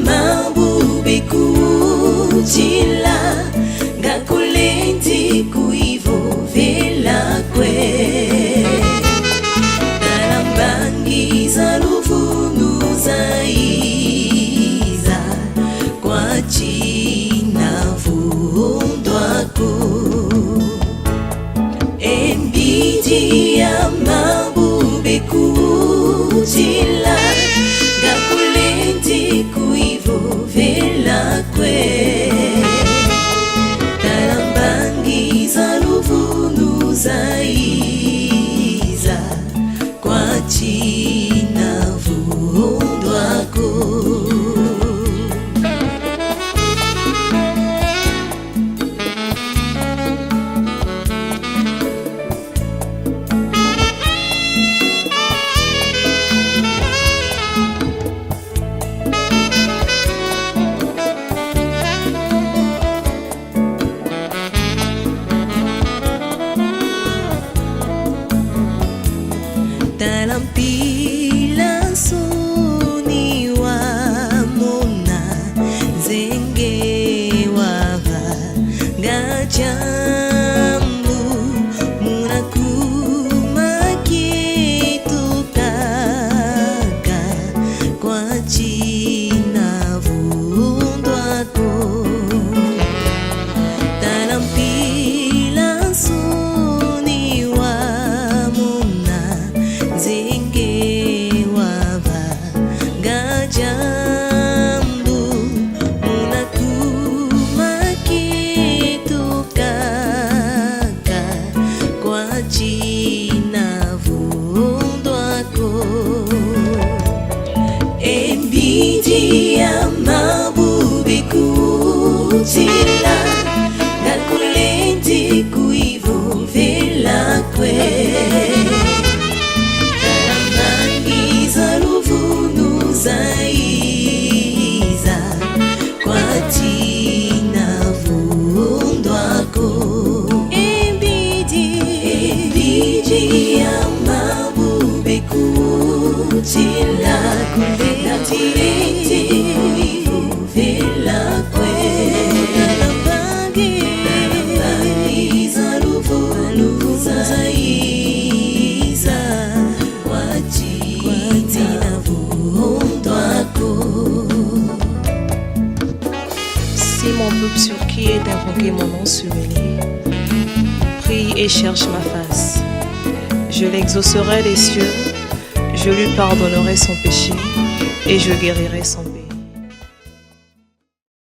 mambo bekutila ngakulendi kuivo vela kwe nalambangiza luvunu zaiza kwa china vundwako embidi ya mambo bekutila ngakulendi kuivo vela kwe nalambangiza luvunu zaiza kwa china vundwako talampila suni wa mona zenge wava gajambu munakuma kitukaka kwa china vundwako talampila suni wa mona zenge wava gajambu munakuma kitukaka kwa china vundwako embidi ya mambo bekutila ngakulendi kuivo vela kwe nalambangiza luvunu zaiza kwa china vundwako embidi ya mambo bekutila ngakulendi kuivo vela kwe nalambangiza luvunu zaiza kwa china vundwako. Si mon peuple sur qui est d'invoquer mon nom s'humilie, prie et cherche ma face, je l'exaucerai des cieux, je lui pardonnerai son péché et je guérirai son péché.